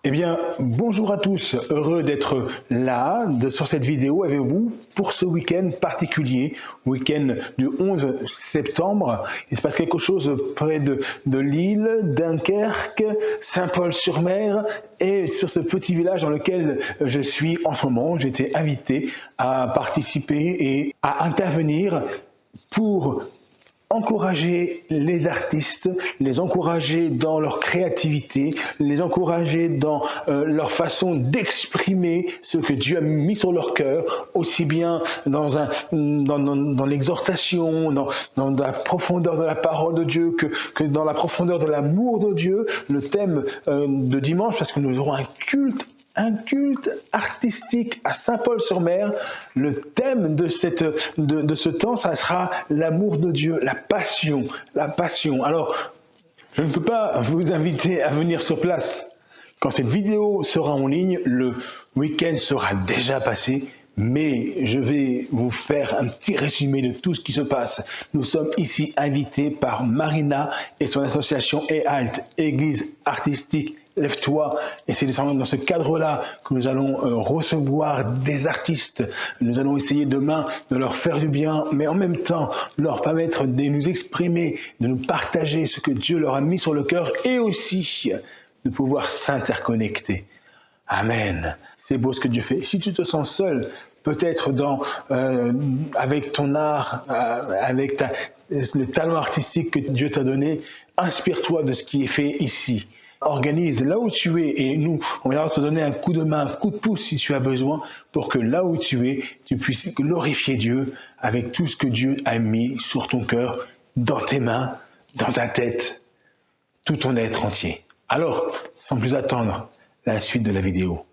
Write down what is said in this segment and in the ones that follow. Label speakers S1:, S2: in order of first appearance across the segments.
S1: Eh bien, bonjour à tous, heureux d'être là sur cette vidéo avec vous pour ce week-end particulier, week-end du 11 septembre. Il se passe quelque chose près de Lille, Dunkerque, Saint-Paul-sur-Mer et sur ce petit village dans lequel je suis en ce moment. J'ai été invité à participer et à intervenir pour encourager les artistes, les encourager dans leur créativité, les encourager dans leur façon d'exprimer ce que Dieu a mis sur leur cœur, aussi bien dans l'exhortation, dans la profondeur de la parole de Dieu que dans la profondeur de l'amour de Dieu. Le thème de dimanche, parce que nous aurons un culte artistique à Saint-Paul-sur-Mer. Le thème de ce temps, ça sera l'amour de Dieu, la passion. Alors, je ne peux pas vous inviter à venir sur place. Quand cette vidéo sera en ligne, le week-end sera déjà passé, mais je vais vous faire un petit résumé de tout ce qui se passe. Nous sommes ici invités par Marina et son association EALT, Église Artistique Lève-toi, et c'est dans ce cadre-là que nous allons recevoir des artistes. Nous allons essayer demain de leur faire du bien, mais en même temps leur permettre de nous exprimer, de nous partager ce que Dieu leur a mis sur le cœur et aussi de pouvoir s'interconnecter. Amen. C'est beau ce que Dieu fait. Si tu te sens seul, peut-être avec ton art, avec le talent artistique que Dieu t'a donné, inspire-toi de ce qui est fait ici. Organise là où tu es et nous, on va te donner un coup de main, un coup de pouce si tu as besoin pour que là où tu es, tu puisses glorifier Dieu avec tout ce que Dieu a mis sur ton cœur, dans tes mains, dans ta tête, tout ton être entier. Alors, sans plus attendre, la suite de la vidéo.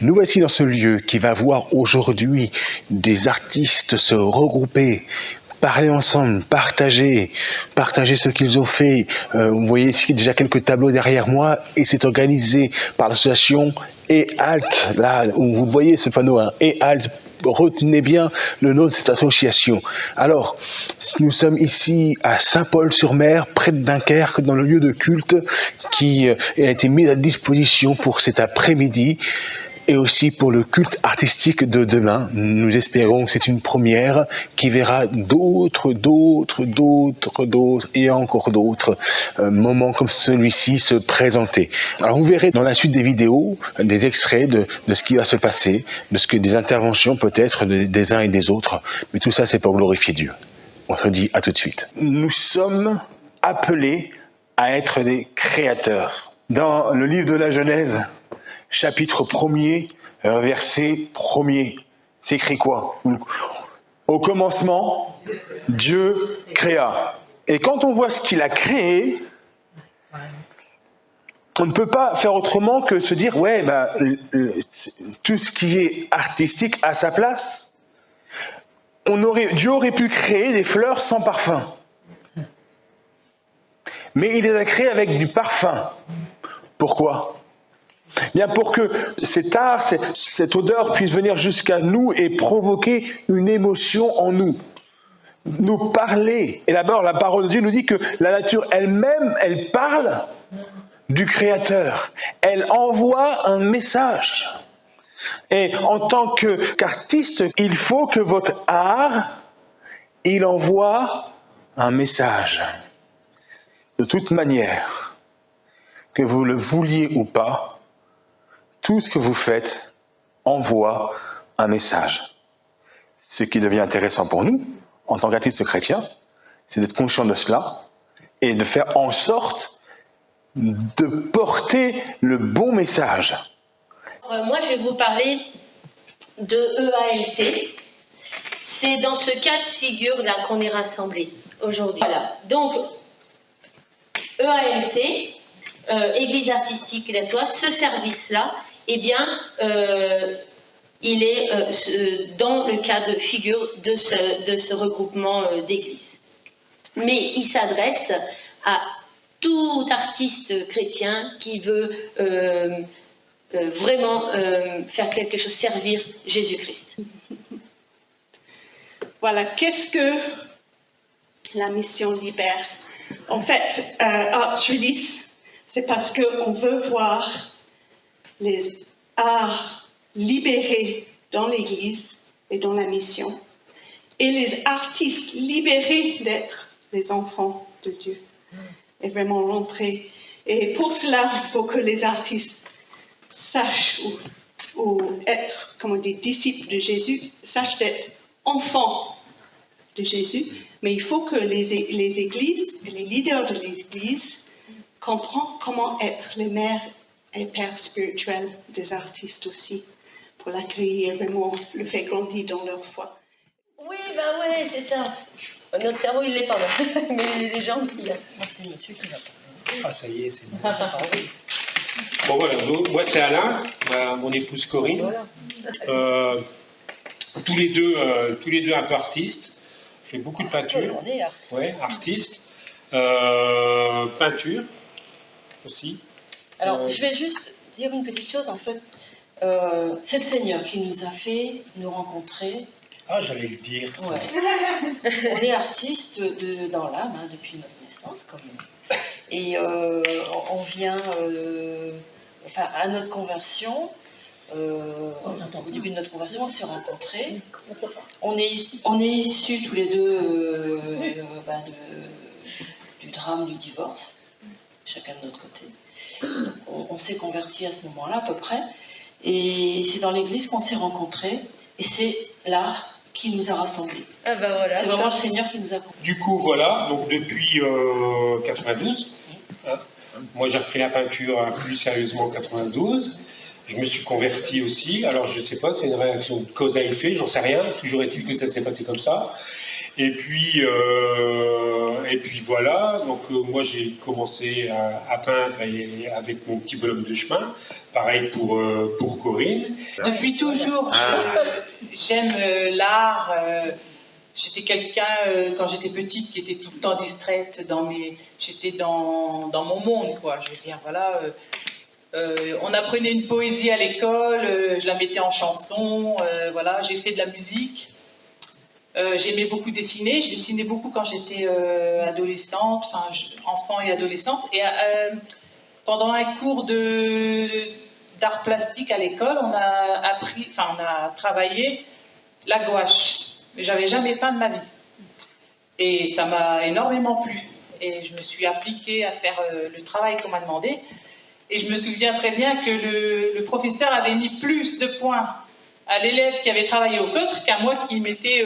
S1: Nous voici dans ce lieu qui va voir aujourd'hui des artistes se regrouper, parler ensemble, partager ce qu'ils ont fait. Vous voyez ici déjà quelques tableaux derrière moi et c'est organisé par l'association EALT. Là, vous voyez ce panneau, hein, EALT. Retenez bien le nom de cette association. Alors, nous sommes ici à Saint-Paul-sur-Mer, près de Dunkerque, dans le lieu de culte qui a été mis à disposition pour cet après-midi. et aussi pour le culte artistique de demain. Nous espérons que c'est une première qui verra d'autres et encore d'autres moments comme celui-ci se présenter. Alors vous verrez dans la suite des vidéos des extraits de ce qui va se passer, des interventions peut-être des uns et des autres, mais tout ça c'est pour glorifier Dieu. On se dit à tout de suite. Nous sommes appelés à être des créateurs. Dans le livre de la Genèse, chapitre 1er, verset 1er, c'est écrit quoi? Au commencement, Dieu créa. Et quand on voit ce qu'il a créé, on ne peut pas faire autrement que se dire, ouais, tout ce qui est artistique a sa place. Dieu aurait pu créer des fleurs sans parfum. Mais il les a créées avec du parfum. Pourquoi? Bien pour que cet art, cette odeur puisse venir jusqu'à nous et provoquer une émotion en nous. Nous parler. Et d'abord, la parole de Dieu nous dit que la nature elle-même, elle parle du Créateur. Elle envoie un message. Et en tant qu'artiste, il faut que votre art, il envoie un message. De toute manière, que vous le vouliez ou pas, tout ce que vous faites envoie un message. Ce qui devient intéressant pour nous, en tant qu'artistes chrétiens, c'est d'être conscient de cela et de faire en sorte de porter le bon message.
S2: Moi, je vais vous parler de EALT. C'est dans ce cas de figure-là qu'on est rassemblés aujourd'hui. Voilà. Donc, EALT, Église artistique Lève-toi, ce service-là, eh bien, il est dans le cas de figure de ce regroupement d'églises. Mais il s'adresse à tout artiste chrétien qui veut vraiment faire quelque chose, servir Jésus-Christ.
S3: Voilà, qu'est-ce que la mission libère? En fait, Arts Release, c'est parce qu'on veut voir les arts libérés dans l'Église et dans la mission, et les artistes libérés d'être les enfants de Dieu, et vraiment rentrer. Et pour cela, il faut que les artistes sachent ou être, comme on dit, disciples de Jésus, sachent d'être enfants de Jésus, mais il faut que les églises et les leaders de l'église comprennent comment être les mères et pères spirituels des artistes aussi, pour l'accueillir vraiment, le faire grandir dans leur foi.
S2: Oui, ouais, c'est ça. Notre cerveau, il l'est pas, mais les gens aussi.
S4: Moi, c'est monsieur qui va parler.
S5: Ah, ça y est, c'est bon. Bon, voilà, moi, c'est Alain, mon épouse Corinne.
S4: Voilà.
S5: Tous les deux un peu artistes. On fait beaucoup de peinture.
S4: On est artistes.
S5: Ouais, artistes. Peinture aussi.
S4: Alors, je vais juste dire une petite chose, en fait. C'est le Seigneur qui nous a fait nous rencontrer.
S5: Ah, j'allais le dire, ça.
S4: Ouais. On est artistes dans l'âme, depuis notre naissance, quand même. Et on vient, à notre conversion, au début de notre conversion, on s'est rencontrés. On est issus tous les deux du drame du divorce, chacun de notre côté. Donc, on s'est convertis à ce moment-là, à peu près. Et c'est dans l'église qu'on s'est rencontrés. Et c'est l'art qui nous a rassemblés.
S2: Ah bah voilà.
S4: C'est vraiment le Seigneur qui nous a...
S5: Du coup, voilà, donc depuis 92, moi j'ai repris la peinture plus sérieusement en 92. Je me suis converti aussi, alors je ne sais pas, c'est une réaction de cause à effet, j'en sais rien, toujours est-il que ça s'est passé comme ça. Et puis voilà, donc moi j'ai commencé à peindre avec mon petit bonhomme de chemin, pareil pour Corinne.
S6: Depuis toujours, j'aime l'art. J'étais quelqu'un, quand j'étais petite, qui était tout le temps distraite j'étais dans mon monde, quoi. Je veux dire, voilà. On apprenait une poésie à l'école, je la mettais en chanson, voilà. J'ai fait de la musique. J'aimais beaucoup dessiner. Je dessinais beaucoup quand j'étais adolescente, enfant et adolescente. Et pendant un cours d'art plastique à l'école, on a travaillé la gouache. Mais j'avais jamais peint de ma vie. Et ça m'a énormément plu. Et je me suis appliquée à faire le travail qu'on m'a demandé. Et je me souviens très bien que le professeur avait mis plus de points à l'élève qui avait travaillé au feutre qu'à moi qui m'étais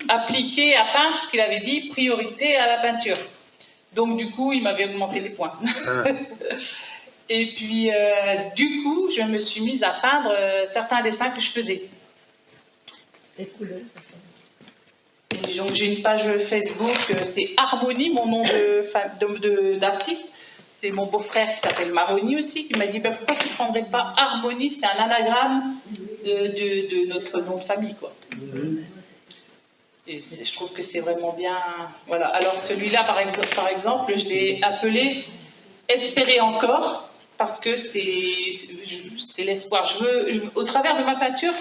S6: appliqué à peindre, parce qu'il avait dit priorité à la peinture. Donc du coup, il m'avait augmenté les points. Et puis, du coup, je me suis mise à peindre certains dessins que je faisais.
S4: Les couleurs,
S6: Et donc j'ai une page Facebook, c'est Harmonie, mon nom d'artiste. C'est mon beau-frère qui s'appelle Maroni aussi, qui m'a dit pourquoi tu ne prendrais pas Harmonie, c'est un anagramme de notre nom de famille, quoi. Et je trouve que c'est vraiment bien. Voilà. Alors celui-là, par exemple, je l'ai appelé Espérer encore, parce que c'est l'espoir. Au travers de ma peinture,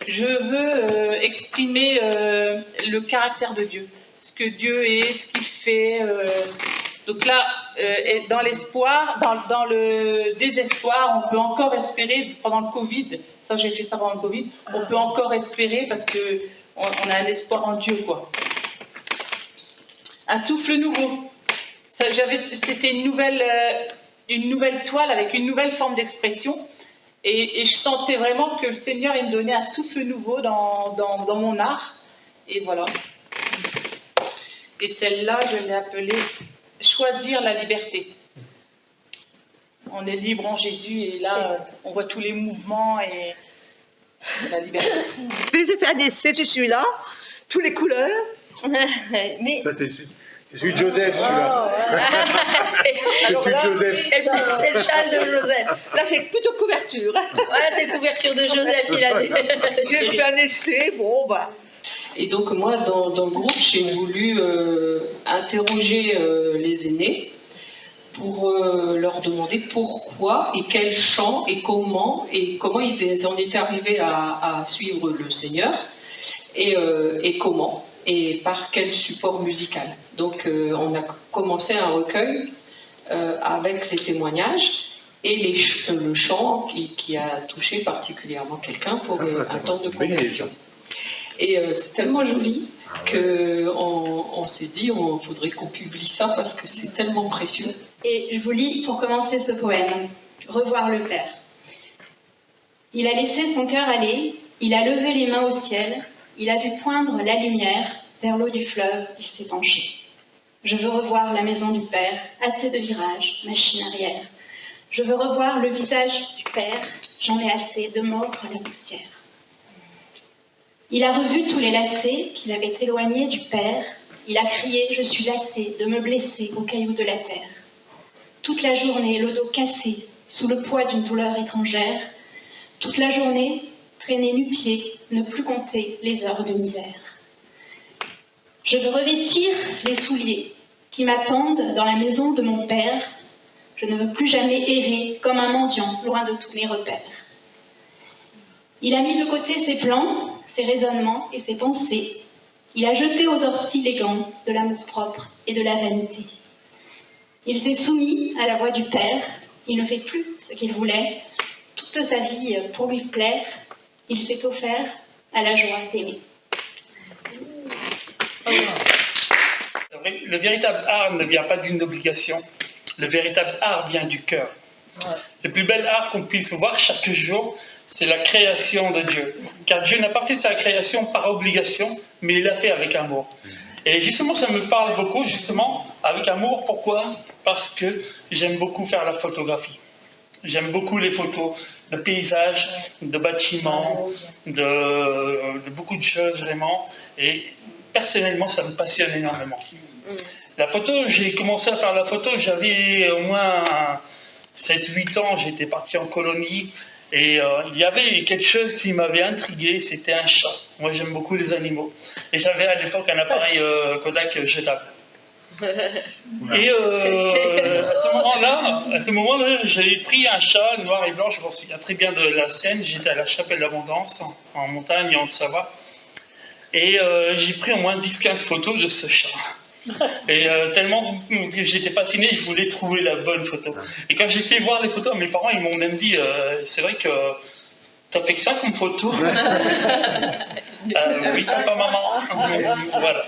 S6: je veux exprimer le caractère de Dieu, ce que Dieu est, ce qu'il fait. Donc là, dans l'espoir, dans le désespoir, on peut encore espérer pendant le Covid. Ça, j'ai fait ça pendant le Covid. On peut encore espérer parce que on a un espoir en Dieu, quoi. Un souffle nouveau. C'était une nouvelle toile avec une nouvelle forme d'expression. Et je sentais vraiment que le Seigneur, il me donnait un souffle nouveau dans mon art. Et voilà. Et celle-là, je l'ai appelée Choisir la liberté. On est libre en Jésus et là, on voit tous les mouvements et la liberté.
S3: J'ai fait un essai, je suis là, toutes les couleurs.
S2: Mais
S1: Ça, c'est celui de Joseph, celui-là. C'est celui de Joseph.
S2: c'est le châle de Joseph.
S3: Là, c'est plutôt couverture.
S2: Ouais, c'est couverture de Joseph, il a dit.
S3: J'ai fait un essai, bon, bah.
S7: Et donc moi, dans le groupe, j'ai voulu interroger les aînés pour leur demander pourquoi et quel chant et comment ils en étaient arrivés à suivre le Seigneur et comment et par quel support musical. Donc on a commencé un recueil avec les témoignages et le chant qui a touché particulièrement quelqu'un pour un temps de conversion. Et c'est tellement joli qu'on s'est dit il faudrait qu'on publie ça parce que c'est tellement précieux.
S8: Et je vous lis pour commencer ce poème, Revoir le Père. Il a laissé son cœur aller, il a levé les mains au ciel, il a vu poindre la lumière, vers l'eau du fleuve, il s'est penché. Je veux revoir la maison du Père, assez de virages, machine arrière. Je veux revoir le visage du Père, j'en ai assez de mordre la poussière. Il a revu tous les lacets qu'il avait éloignés du Père. Il a crié « Je suis lassé de me blesser aux cailloux de la terre ». Toute la journée, le dos cassé, sous le poids d'une douleur étrangère. Toute la journée, traîner nu-pied, ne plus compter les heures de misère. Je veux revêtir les souliers qui m'attendent dans la maison de mon Père. Je ne veux plus jamais errer comme un mendiant, loin de tous mes repères. Il a mis de côté ses plans, ses raisonnements et ses pensées. Il a jeté aux orties les gants de l'amour-propre et de la vanité. Il s'est soumis à la voix du Père. Il ne fait plus ce qu'il voulait. Toute sa vie pour lui plaire, il s'est offert à la joie d'aimer.
S9: Le véritable art ne vient pas d'une obligation. Le véritable art vient du cœur. Le plus bel art qu'on puisse voir chaque jour, c'est la création de Dieu. Car Dieu n'a pas fait sa création par obligation, mais il l'a fait avec amour. Et justement, ça me parle beaucoup, justement, avec amour. Pourquoi ? Parce que j'aime beaucoup faire la photographie. J'aime beaucoup les photos de paysages, de bâtiments, de beaucoup de choses, vraiment. Et personnellement, ça me passionne énormément. La photo, j'ai commencé à faire la photo, j'avais au moins 7-8 ans, j'étais parti en colonie. Et il y avait quelque chose qui m'avait intrigué, c'était un chat. Moi, j'aime beaucoup les animaux. Et j'avais à l'époque un appareil Kodak jetable. Et à ce moment-là, j'avais pris un chat noir et blanc, je me souviens très bien de la scène. J'étais à la Chapelle d'Abondance, en montagne, en Haute-Savoie. Et j'ai pris au moins 10-15 photos de ce chat. Et tellement que j'étais fasciné, je voulais trouver la bonne photo. Et quand j'ai fait voir les photos à mes parents, ils m'ont même dit c'est vrai que t'as fait que ça comme photo. Oui, papa, maman. Voilà.